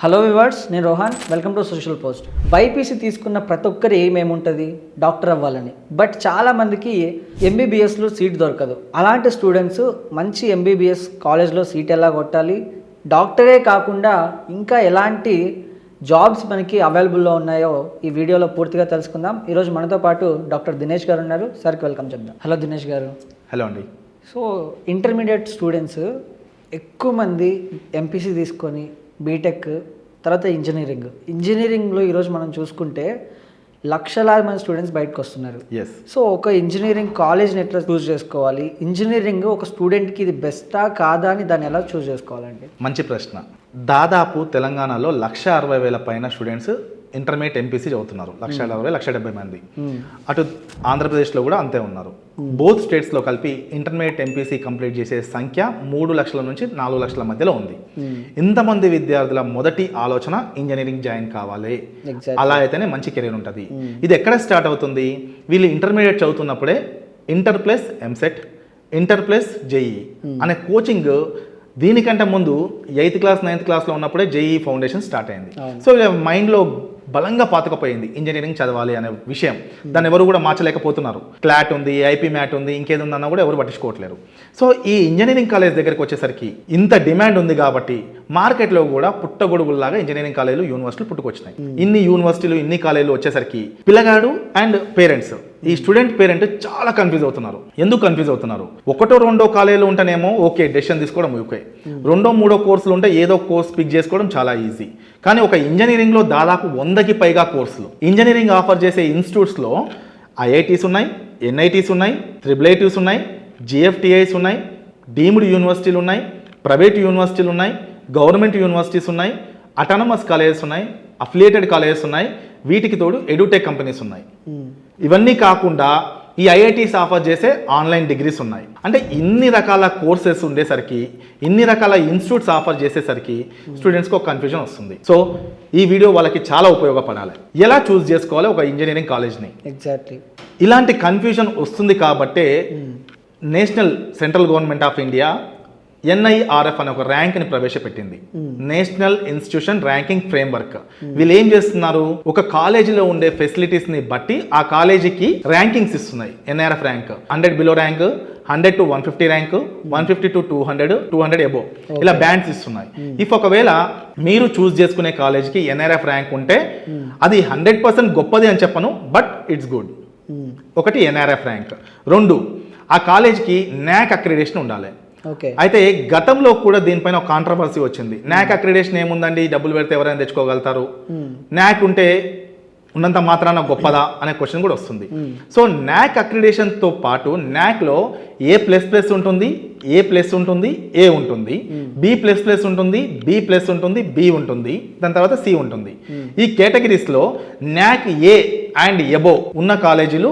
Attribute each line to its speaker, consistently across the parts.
Speaker 1: Hello viewers, నేను Rohan. Welcome to social post. BiPC తీసుకున్న ప్రతి ఒక్కరి ఎయిమ్ ఏముంటుంది? డాక్టర్ అవ్వాలని. బట్ చాలామందికి ఎంబీబీఎస్లో సీట్ దొరకదు. అలాంటి స్టూడెంట్స్ మంచి ఎంబీబీఎస్ కాలేజ్లో సీట్ ఎలా కొట్టాలి, డాక్టరే కాకుండా ఇంకా ఎలాంటి జాబ్స్ మనకి అవైలబుల్లో ఉన్నాయో ఈ వీడియోలో పూర్తిగా తెలుసుకుందాం. ఈరోజు మనతో పాటు డాక్టర్ దినేష్ గారు ఉన్నారు. సార్కి వెల్కమ్ చెప్దాం. హలో దినేష్ గారు.
Speaker 2: హలో అండి.
Speaker 1: సో ఇంటర్మీడియట్ స్టూడెంట్స్ ఎక్కువ మంది ఎంపీసీ తీసుకొని బీటెక్ తర్వాత ఇంజనీరింగ్లో ఈరోజు మనం చూసుకుంటే లక్షలాది మంది స్టూడెంట్స్ బయటకు వస్తున్నారు. సో ఒక ఇంజనీరింగ్ కాలేజ్ని ఎట్లా చూస్ చేసుకోవాలి? ఇంజనీరింగ్ ఒక స్టూడెంట్కి ఇది బెస్టా కాదా అని దాన్ని ఎలా చూస్ చేసుకోవాలండి?
Speaker 2: మంచి ప్రశ్న. దాదాపు తెలంగాణలో 160,000 పైన స్టూడెంట్స్ ఇంటర్మీడియట్ ఎంపీసీ చదువుతున్నారు. 160,000, 170 మంది. అటు ఆంధ్రప్రదేశ్లో కూడా అంతే ఉన్నారు. బోత్ స్టేట్స్లో కలిపి ఇంటర్మీడియట్ ఎంపీసీ కంప్లీట్ చేసే సంఖ్య 3 లక్షల నుంచి 4 లక్షల మధ్యలో ఉంది. ఇంతమంది విద్యార్థుల మొదటి ఆలోచన ఇంజనీరింగ్ జాయిన్ కావాలి, అలా అయితేనే మంచి కెరీర్ ఉంటుంది. ఇది ఎక్కడ స్టార్ట్ అవుతుంది? వీళ్ళు ఇంటర్మీడియట్ చదువుతున్నప్పుడే inter plus EAMCET, inter plus JEE అనే కోచింగ్, దీనికంటే ముందు 8th క్లాస్ 9th క్లాస్లో ఉన్నప్పుడే జేఈ ఫౌండేషన్ స్టార్ట్ అయింది. సో ఇలా మైండ్లో బలంగా పాతుకపోయింది ఇంజనీరింగ్ చదవాలి అనే విషయం. దాన్ని ఎవరు కూడా మార్చలేకపోతున్నారు. క్లాట్ ఉంది, ఐపీ మ్యాట్ ఉంది, ఇంకేది ఉందన్నా కూడా ఎవరు పట్టించుకోవట్లేరు. సో ఈ ఇంజనీరింగ్ కాలేజ్ దగ్గరికి వచ్చేసరికి ఇంత డిమాండ్ ఉంది కాబట్టి మార్కెట్లో కూడా పుట్టగొడుగుల్లాగా ఇంజనీరింగ్ కాలేజీలు, యూనివర్సిటీలు పుట్టుకొచ్చినాయి. ఇన్ని యూనివర్సిటీలు, ఇన్ని కాలేజీలు వచ్చేసరికి పిల్లగాడు అండ్ పేరెంట్స్, ఈ స్టూడెంట్ పేరెంట్ చాలా కన్ఫ్యూజ్ అవుతున్నారు. ఎందుకు కన్ఫ్యూజ్ అవుతున్నారు? 1, 2 కాలేజీలు ఉంటేనేమో ఓకే, డెసిషన్ తీసుకోవడం ఓకే. 2, 3 కోర్సులు ఉంటే ఏదో కోర్స్ పిక్ చేసుకోవడం చాలా ఈజీ. కానీ ఒక ఇంజనీరింగ్లో దాదాపు 100కి పైగా కోర్సులు ఇంజనీరింగ్ ఆఫర్ చేసే ఇన్స్టిట్యూట్స్లో ఐఐటీస్ ఉన్నాయి, ఎన్ఐటీస్ ఉన్నాయి, IIITs ఉన్నాయి, జిఎఫ్టిఐస్ ఉన్నాయి, డీమ్డ్ యూనివర్సిటీలు ఉన్నాయి, ప్రైవేట్ యూనివర్సిటీలు ఉన్నాయి, గవర్నమెంట్ యూనివర్సిటీస్ ఉన్నాయి, అటానమస్ కాలేజెస్ ఉన్నాయి, అఫిలియేటెడ్ కాలేజెస్ ఉన్నాయి, వీటికి తోడు ఎడ్యుటెక్ కంపెనీస్ ఉన్నాయి. ఇవన్నీ కాకుండా ఈ ఐఐటీస్ ఆఫర్ చేసే ఆన్లైన్ డిగ్రీస్ ఉన్నాయి. అంటే ఇన్ని రకాల కోర్సెస్ ఉండేసరికి, ఇన్ని రకాల ఇన్స్టిట్యూట్స్ ఆఫర్ చేసేసరికి స్టూడెంట్స్కి ఒక కన్ఫ్యూజన్ వస్తుంది. సో ఈ వీడియో వాళ్ళకి చాలా ఉపయోగపడాలి. ఎలా చూస్ చేసుకోవాలి ఒక ఇంజనీరింగ్ కాలేజ్ని?
Speaker 1: ఎగ్జాక్ట్లీ
Speaker 2: ఇలాంటి కన్ఫ్యూజన్ వస్తుంది కాబట్టే central government of India NIRF అనే ఒక ర్యాంక్ని ప్రవేశపెట్టింది. National institution ranking framework. వీళ్ళు ఏం చేస్తున్నారు? ఒక కాలేజీలో ఉండే ఫెసిలిటీస్ని బట్టి ఆ కాలేజీకి ర్యాంకింగ్స్ ఇస్తున్నాయి. NIRF rank 100 below rank, 100 to 150 rank, 150 to 200, 200 above, ఇలా బ్యాండ్స్ ఇస్తున్నాయి. ఇఫ్ ఒకవేళ మీరు చూస్ చేసుకునే కాలేజీకి NIRF ర్యాంక్ ఉంటే అది 100% గొప్పది అని చెప్పను, బట్ ఇట్స్ గుడ్. ఒకటి NIRF ర్యాంక్. 2, ఆ కాలేజీకి NAC అక్రిడేషన్ ఉండాలి. అయితే గతంలో కూడా దీనిపైన ఒక కాంట్రవర్సీ వచ్చింది. NAC అక్రిడేషన్ ఏముందండి, డబ్బులు పెడితే ఎవరైనా తెచ్చుకోగలుగుతారు, NAC ఉంటే ఉన్నంత మాత్రాన గొప్పదా అనే క్వశ్చన్ కూడా వస్తుంది. సో NAC అక్రిడేషన్తో పాటు NACలో A++ ఉంటుంది, A+ ఉంటుంది, A ఉంటుంది, B++ ఉంటుంది, B+ ఉంటుంది, B ఉంటుంది, దాని తర్వాత C ఉంటుంది. ఈ కేటగిరీస్లో NAC A అండ్ ఎబో ఉన్న కాలేజీలు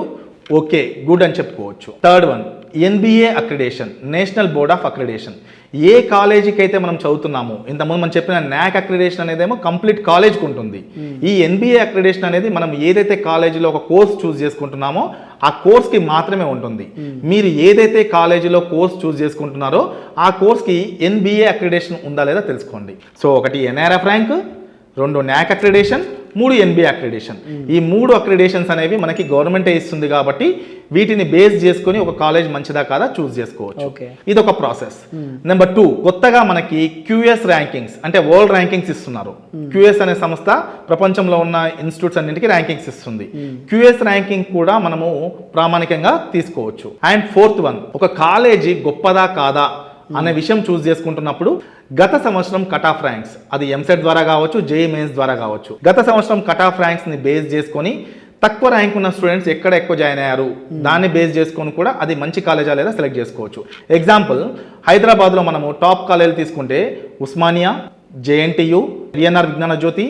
Speaker 2: ఓకే, గుడ్ అని చెప్పుకోవచ్చు. 3rd one NBA accreditation, national board of accreditation. ఏ కాలేజీకి అయితే మనం చదువుతున్నామో, ఇంతకుముందు మనం చెప్పిన NAC అక్రిడేషన్ అనేదేమో కంప్లీట్ కాలేజ్కి ఉంటుంది. ఈ NBA అక్రిడేషన్ అనేది మనం ఏదైతే కాలేజీలో ఒక కోర్స్ చూస్ చేసుకుంటున్నామో ఆ కోర్స్కి మాత్రమే ఉంటుంది. మీరు ఏదైతే కాలేజీలో కోర్స్ చూస్ చేసుకుంటున్నారో ఆ కోర్స్కి NBA అక్రిడేషన్ ఉందా లేదా తెలుసుకోండి. సో ఒకటి NIRF rank, 2 NAC accreditation, 3 NBA accreditation. ఈ 3 అక్రిడేషన్స్ అనేవి మనకి గవర్నమెంటే ఇస్తుంది కాబట్టి వీటిని బేస్ చేసుకుని ఒక కాలేజ్ మంచిదా కాదా చూస్ చేసుకోవచ్చు. ఇది ఒక ప్రాసెస్. నెంబర్ 2, కొత్తగా మనకి QS ర్యాంకింగ్స్ అంటే వరల్డ్ ర్యాంకింగ్స్ ఇస్తున్నారు. QS అనే సంస్థ ప్రపంచంలో ఉన్న ఇన్స్టిట్యూట్స్ అన్నింటికి ర్యాంకింగ్స్ ఇస్తుంది. QS ర్యాంకింగ్ కూడా మనము ప్రామాణికంగా తీసుకోవచ్చు. అండ్ 4th వన్, ఒక కాలేజీ గొప్పదా కాదా అనే విషయం చూస్ చేసుకుంటున్నప్పుడు గత సంవత్సరం కట్ ఆఫ్ ర్యాంక్స్, అది ఎంసెట్ ద్వారా కావచ్చు, జేఈ మెయిన్స్ ద్వారా కావచ్చు, గత సంవత్సరం కట్ ఆఫ్ ర్యాంక్స్ని బేస్ చేసుకొని తక్కువ ర్యాంక్ ఉన్న స్టూడెంట్స్ ఎక్కడ ఎక్కువ జాయిన్ అయ్యారు దాన్ని బేస్ చేసుకొని కూడా అది మంచి కాలేజా లేదా సెలెక్ట్ చేసుకోవచ్చు. ఎగ్జాంపుల్, హైదరాబాద్లో మనము టాప్ కాలేజీలు తీసుకుంటే ఉస్మానియా, JNTU, VNR విజ్ఞాన జ్యోతి,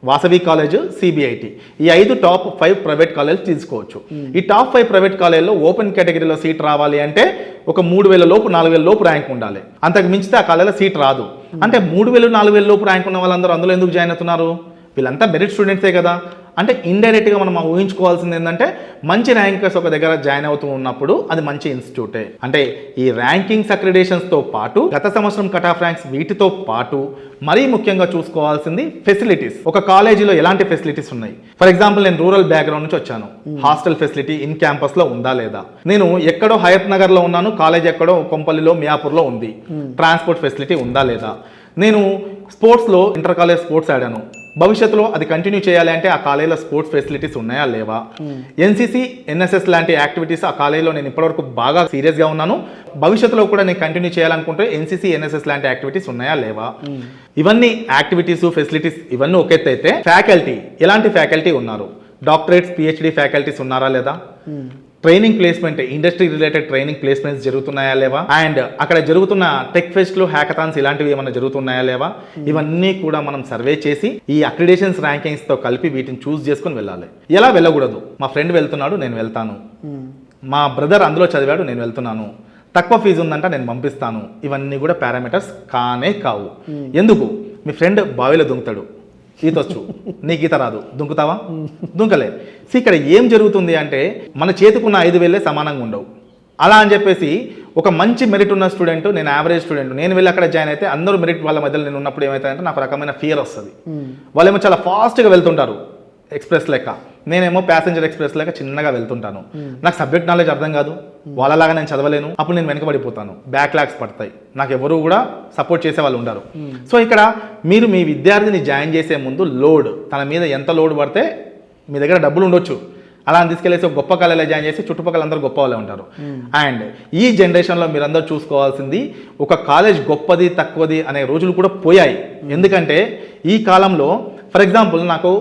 Speaker 2: వాసవి కాలేజ్, CBIT, ఈ 5 టాప్ 5 ప్రైవేట్ కాలేజ్ తీసుకోవచ్చు. ఈ టాప్ 5 ప్రైవేట్ కాలేజ్లో ఓపెన్ కేటగిరీలో సీట్ రావాలి అంటే ఒక 3,000 లోపు 4,000 లోపు ర్యాంక్ ఉండాలి. అంతకు మించితే ఆ కాలేజ్లో సీట్ రాదు. అంటే 3,000 4,000 లోపు ర్యాంక్ ఉన్న వాళ్ళందరూ అందులో ఎందుకు జాయిన్ అవుతున్నారు? వీళ్ళంతా మెరిట్ స్టూడెంట్సే కదా. అంటే ఇండైరెక్ట్గా మనం ఊహించుకోవాల్సింది ఏంటంటే మంచి ర్యాంకర్స్ ఒక దగ్గర జాయిన్ అవుతూ ఉన్నప్పుడు అది మంచి ఇన్స్టిట్యూటే. అంటే ఈ ర్యాంకింగ్స్ అక్రిడేషన్స్తో పాటు గత సంవత్సరం కట్ ఆఫ్ ర్యాంక్స్ వీటితో పాటు మరీ ముఖ్యంగా చూసుకోవాల్సింది ఫెసిలిటీస్. ఒక కాలేజీలో ఎలాంటి ఫెసిలిటీస్ ఉన్నాయి? ఫర్ ఎగ్జాంపుల్ నేను రూరల్ బ్యాక్గ్రౌండ్ నుంచి వచ్చాను. హాస్టల్ ఫెసిలిటీ ఇన్ క్యాంపస్లో ఉందా లేదా? నేను ఎక్కడో హయత్ నగర్లో ఉన్నాను, కాలేజ్ ఎక్కడో కొంపల్లిలో మియాపూర్లో ఉంది. ట్రాన్స్పోర్ట్ ఫెసిలిటీ ఉందా లేదా? నేను స్పోర్ట్స్లో ఇంటర్ కాలేజ్ స్పోర్ట్స్ ఆడాను, భవిష్యత్తులో అది కంటిన్యూ చేయాలి అంటే ఆ కాలేజీలో స్పోర్ట్స్ ఫెసిలిటీస్ ఉన్నాయా లేవా? ఎన్సీసీ ఎన్ఎస్ఎస్ లాంటి యాక్టివిటీస్ ఆ కాలేజీలో నేను ఇప్పటివరకు బాగా సీరియస్గా ఉన్నాను, భవిష్యత్తులో కూడా నేను కంటిన్యూ చేయాలనుకుంటే ఎన్సీసీ ఎన్ఎస్ఎస్ లాంటి యాక్టివిటీస్ ఉన్నాయా లేవా? ఇవన్నీ యాక్టివిటీస్ ఫెసిలిటీస్ ఇవన్నీ ఒక ఎత్తు అయితే ఫ్యాకల్టీ, ఎలాంటి ఫ్యాకల్టీ ఉన్నారు? డాక్టరేట్స్ పిహెచ్డి ఫ్యాకల్టీస్ ఉన్నారా లేదా? Training placement, industry related training placements జరుగుతున్నాయా లేవా? అండ్ అక్కడ జరుగుతున్న టెక్ ఫెస్ట్లు, హ్యాకథాన్స్ ఇలాంటివి ఏమైనా జరుగుతున్నాయా లేవా? ఇవన్నీ కూడా మనం సర్వే చేసి ఈ అక్రిడేషన్స్ ర్యాంకింగ్స్తో కలిపి వీటిని చూస్ చేసుకొని వెళ్ళాలి. ఎలా వెళ్ళకూడదు? మా ఫ్రెండ్ వెళ్తున్నాడు నేను వెళ్తాను, మా బ్రదర్ అందులో చదివాడు నేను వెళ్తున్నాను, తక్కువ ఫీజు ఉందంట నేను పంపిస్తాను, ఇవన్నీ కూడా పారామీటర్స్ కానే కావు. ఎందుకు? మీ ఫ్రెండ్ బావిలో దుంకుతాడు, ఈతొచ్చు, నీకు ఈత రాదు, దుంకుతావా? దుంకలే. ఇక్కడ ఏం జరుగుతుంది అంటే మన చేతికున్న 5,000 సమానంగా ఉండవు. అలా అని చెప్పేసి ఒక మంచి మెరిట్ ఉన్న స్టూడెంట్, నేను యావరేజ్ స్టూడెంట్, నేను వెళ్ళి అక్కడ జాయిన్ అయితే అందరూ మెరిట్ వాళ్ళ మధ్యలో నేను ఉన్నప్పుడు ఏమవుతాయంటే నాకు రకమైన ఫియర్ వస్తుంది. వాళ్ళేమో చాలా ఫాస్ట్గా వెళ్తుంటారు ఎక్స్ప్రెస్ లెక్క, నేనేమో ప్యాసింజర్ ఎక్స్ప్రెస్ లెక్క చిన్నగా వెళ్తుంటాను. నాకు సబ్జెక్ట్ నాలెడ్జ్ అర్థం కాదు, వాళ్ళలాగా నేను చదవలేను, అప్పుడు నేను వెనకబడిపోతాను, బ్యాక్లాగ్స్ పడతాయి, నాకు ఎవరు కూడా సపోర్ట్ చేసే వాళ్ళు ఉండరు. సో ఇక్కడ మీరు మీ విద్యార్థిని జాయిన్ చేసే ముందు లోడ్, తన మీద ఎంత లోడ్ పడితే మీ దగ్గర డబ్బులు ఉండొచ్చు, అలా అని తీసుకెళ్ళేసి ఒక గొప్ప కాలేజీలో జాయిన్ చేసి చుట్టుపక్కల అందరూ గొప్ప వాళ్ళే ఉంటారు. అండ్ ఈ జనరేషన్లో మీరందరూ చూసుకోవాల్సింది ఒక కాలేజ్ గొప్పది తక్కువది అనే రోజులు కూడా పోయాయి. ఎందుకంటే ఈ కాలంలో ఫర్ ఎగ్జాంపుల్ నాకు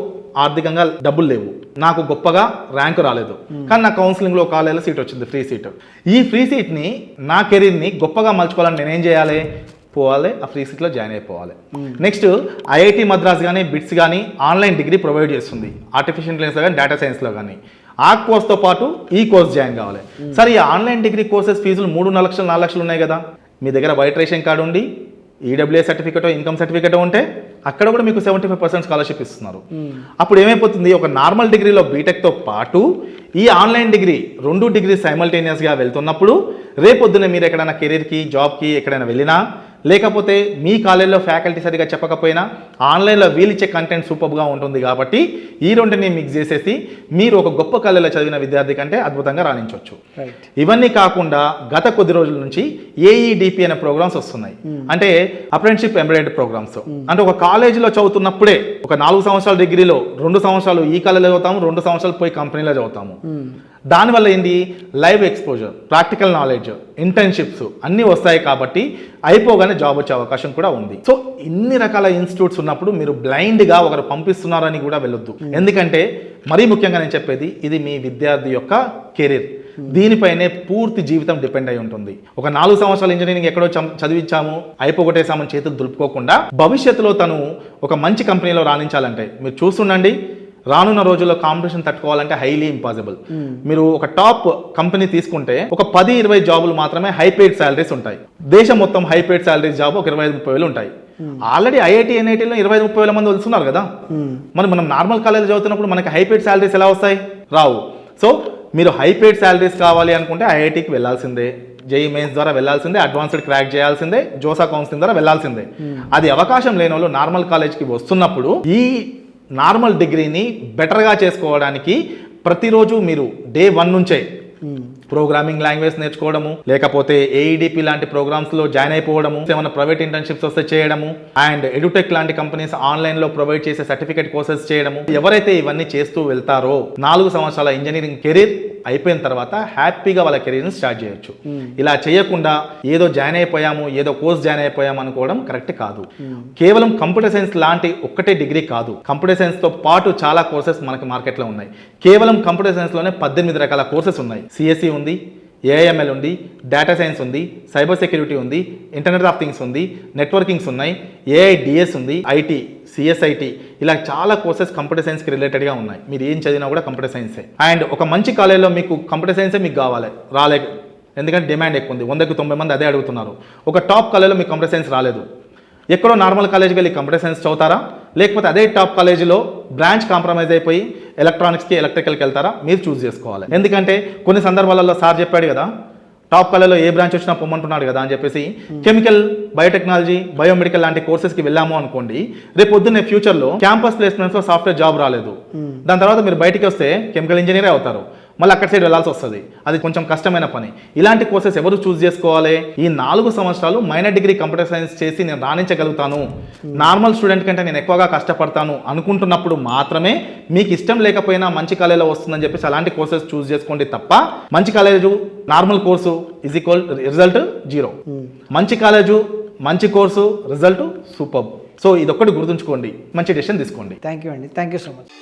Speaker 2: ఆర్థికంగా డబ్బులు లేవు, నాకు గొప్పగా ర్యాంకు రాలేదు, కానీ నా కౌన్సిలింగ్లో కాలేజీలో సీట్ వచ్చింది, ఫ్రీ సీట్. ఈ ఫ్రీ సీట్ని నా కెరీర్ని గొప్పగా మలుచుకోవాలని నేనేం చేయాలి? పోవాలి, ఆ ఫ్రీ సీట్లో జాయిన్ అయిపోవాలి. నెక్స్ట్ ఐఐటి మద్రాస్ కానీ బిట్స్ కానీ ఆన్లైన్ డిగ్రీ ప్రొవైడ్ చేస్తుంది, ఆర్టిఫిషియల్ ఇంటెలిజెన్స్లో కానీ డేటా సైన్స్లో కానీ. ఆ కోర్స్తో పాటు ఈ కోర్స్ జాయిన్ కావాలి. సరే ఈ ఆన్లైన్ డిగ్రీ కోర్సెస్ ఫీజులు 3 లక్షలు 4 లక్షలు ఉన్నాయి కదా, మీ దగ్గర వైట్ రేషన్ కార్డు ఉండి ఈడబ్ల్యూఏ సర్టిఫికేటో ఇన్కమ్ సర్టిఫికేటో ఉంటే అక్కడ కూడా మీకు 75% స్కాలర్షిప్ ఇస్తున్నారు. అప్పుడు ఏమైపోతుంది? ఒక నార్మల్ డిగ్రీలో బీటెక్తో పాటు ఈ ఆన్లైన్ డిగ్రీ 2 డిగ్రీ సైమల్టేనియస్గా వెళ్తున్నప్పుడు రేపొద్దున మీరు ఎక్కడైనా కెరీర్కి జాబ్కి ఎక్కడైనా వెళ్ళినా, లేకపోతే మీ కాలేజీలో ఫ్యాకల్టీ సరిగా చెప్పకపోయినా ఆన్లైన్లో వీళ్ళిచ్చే కంటెంట్ సూపర్గా ఉంటుంది. కాబట్టి ఈ రెండుని మిక్స్ చేసేసి మీరు ఒక గొప్ప కాలేజీలో చదివిన విద్యార్థి కంటే అద్భుతంగా రాణించవచ్చు. ఇవన్నీ కాకుండా గత కొద్ది రోజుల నుంచి ఏఈడిపి అనే ప్రోగ్రామ్స్ వస్తున్నాయి, అంటే అప్రెంటిస్షిప్ ఎంబెడెడ్ ప్రోగ్రామ్స్. అంటే ఒక కాలేజీలో చదువుతున్నప్పుడే ఒక 4 సంవత్సరాల డిగ్రీలో 2 సంవత్సరాలు ఈ కాలేజీలో చదువుతాము, 2 సంవత్సరాలు పోయి కంపెనీలో చదువుతాము. దానివల్ల ఏంటి? Live exposure, practical knowledge, internships అన్నీ వస్తాయి. కాబట్టి అయిపోగానే జాబ్ వచ్చే అవకాశం కూడా ఉంది. సో ఇన్ని రకాల ఇన్స్టిట్యూట్స్ ఉన్నప్పుడు మీరు బ్లైండ్గా ఒకరు పంపిస్తున్నారని కూడా వెళ్ళొద్దు. ఎందుకంటే మరీ ముఖ్యంగా నేను చెప్పేది ఇది మీ విద్యార్థి యొక్క కెరీర్, దీనిపైనే పూర్తి జీవితం డిపెండ్ అయి ఉంటుంది. ఒక 4 సంవత్సరాల ఇంజనీరింగ్ ఎక్కడో చదివించాము, అయిపోగొట్టేసామని చేతులు దులుపుకోకుండా భవిష్యత్తులో తను ఒక మంచి కంపెనీలో రాణించాలంటే మీరు చూస్తుండండి, రానున్న రోజుల్లో కాంపిటీషన్ తట్టుకోవాలంటే హైలీ ఇంపాసిబుల్. మీరు ఒక టాప్ కంపెనీ తీసుకుంటే ఒక 10-20 జాబులు మాత్రమే హై పెయిడ్ శాలరీస్ ఉంటాయి. దేశం మొత్తం హై పెయిడ్ శాలరీస్ జాబ్ ఒక 25-30 వేలు ఉంటాయి. ఆల్రెడీ ఐఐటి ఎన్ఐటీలో 25-30 వేల మంది వస్తున్నారు కదా. మరి మనం నార్మల్ కాలేజ్ చదువుతున్నప్పుడు మనకి హై పెయిడ్ శాలరీస్ ఎలా వస్తాయి? రావు. సో మీరు హై పెయిడ్ శాలరీస్ కావాలి అనుకుంటే ఐఐటికి వెళ్ళాల్సిందే, జేఈ మెయిన్స్ ద్వారా వెళ్ళాల్సిందే, అడ్వాన్స్డ్ క్రాక్ చేయాల్సిందే, జోసా కౌన్సిలింగ్ ద్వారా వెళ్ళాల్సిందే. అది అవకాశం లేని వాళ్ళు నార్మల్ కాలేజ్కి వస్తున్నప్పుడు ఈ నార్మల్ డిగ్రీని బెటర్గా చేసుకోవడానికి ప్రతిరోజు మీరు డే 1 నుంచే ప్రోగ్రామింగ్ లాంగ్వేజ్ నేర్చుకోవడము, లేకపోతే ఏఈడిపి లాంటి ప్రోగ్రామ్స్లో జాయిన్ అయిపోవడము, ఏమైనా ప్రైవేట్ ఇంటర్న్షిప్స్ వస్తే చేయడము, అండ్ ఎడ్యుటెక్ లాంటి కంపెనీస్ ఆన్లైన్లో ప్రొవైడ్ చేసే సర్టిఫికేట్ కోర్సెస్ చేయడము. ఎవరైతే ఇవన్నీ చేస్తూ వెళ్తారో 4 సంవత్సరాల ఇంజనీరింగ్ కెరీర్ అయిపోయిన తర్వాత హ్యాపీగా వాళ్ళ కెరీర్ని స్టార్ట్ చేయొచ్చు. ఇలా చేయకుండా ఏదో జాయిన్ అయిపోయాము, ఏదో కోర్స్ జాయిన్ అయిపోయాము అనుకోవడం కరెక్ట్ కాదు. కేవలం కంప్యూటర్ సైన్స్ లాంటి ఒక్కటే డిగ్రీ కాదు, కంప్యూటర్ సైన్స్తో పాటు చాలా కోర్సెస్ మనకి మార్కెట్లో ఉన్నాయి. కేవలం కంప్యూటర్ సైన్స్లోనే 18 రకాల కోర్సెస్ ఉన్నాయి. సిఎస్సి ఉంది, ఏఐఎంఎల్ ఉంది, డేటా సైన్స్ ఉంది, సైబర్ సెక్యూరిటీ ఉంది, ఇంటర్నెట్ ఆఫ్ థింగ్స్ ఉంది, నెట్వర్కింగ్స్ ఉన్నాయి, ఏఐడిఎస్ ఉంది, ఐటీ, సిఎస్ఐటి, ఇలా చాలా కోర్సెస్ కంప్యూటర్ సైన్స్కి రిలేటెడ్గా ఉన్నాయి. మీరు ఏం చదివినా కూడా కంప్యూటర్ సైన్సే. అండ్ ఒక మంచి కాలేజ్లో మీకు కంప్యూటర్ సైన్సే మీకు కావాలి, రాలేదు, ఎందుకంటే డిమాండ్ ఎక్కువ ఉంది, 100కి 90 మంది అదే అడుగుతున్నారు. ఒక టాప్ కాలేజ్లో మీకు కంప్యూటర్ సైన్స్ రాలేదు, ఎక్కడో నార్మల్ కాలేజ్కి వెళ్ళి కంప్యూటర్ సైన్స్ చదువుతారా? లేకపోతే అదే టాప్ కాలేజీలో బ్రాంచ్ కాంప్రమైజ్ అయిపోయి ఎలక్ట్రానిక్స్కి ఎలక్ట్రికల్కి వెళ్తారా మీరు చూస్ చేసుకోవాలి. ఎందుకంటే కొన్ని సందర్భాలలో సార్ చెప్పాడు కదా, టాప్ కాలేజ్లో ఏ బ్రాంచ్ వచ్చినా పొమ్మంటున్నాడు కదా అని చెప్పేసి కెమికల్, బయోటెక్నాలజీ, బయోమెడికల్ లాంటి కోర్సెస్కి వెళ్ళాము అనుకోండి, రేపు పొద్దున్నే ఫ్యూచర్లో క్యాంపస్ ప్లేస్మెంట్స్లో సాఫ్ట్వేర్ జాబ్ రాలేదు, దాని తర్వాత మీరు బయటికి వస్తే కెమికల్ ఇంజనీరే అవుతారు, మళ్ళీ అక్కడ సైడ్ వెళ్ళాల్సి వస్తుంది. అది కొంచెం కష్టమైన పని. ఇలాంటి కోర్సెస్ ఎవరు చూస్ చేసుకోవాలి? ఈ 4 సంవత్సరాలు మైనర్ డిగ్రీ కంప్యూటర్ సైన్స్ చేసి నేను రాణించగలుగుతాను, నార్మల్ స్టూడెంట్ కంటే నేను ఎక్కువగా కష్టపడతాను అనుకుంటున్నప్పుడు మాత్రమే మీకు ఇష్టం లేకపోయినా మంచి కాలేజీలో వస్తుందని చెప్పేసి అలాంటి కోర్సెస్ చూస్ చేసుకోండి తప్ప మంచి college normal course is equal result 0. మంచి కాలేజు మంచి కోర్సు రిజల్ట్ సూపర్. సో ఇదొక్కటి గుర్తుంచుకోండి, మంచి డెసిషన్ తీసుకోండి.
Speaker 1: థ్యాంక్ యూ అండి, థ్యాంక్ యూ సో మచ్.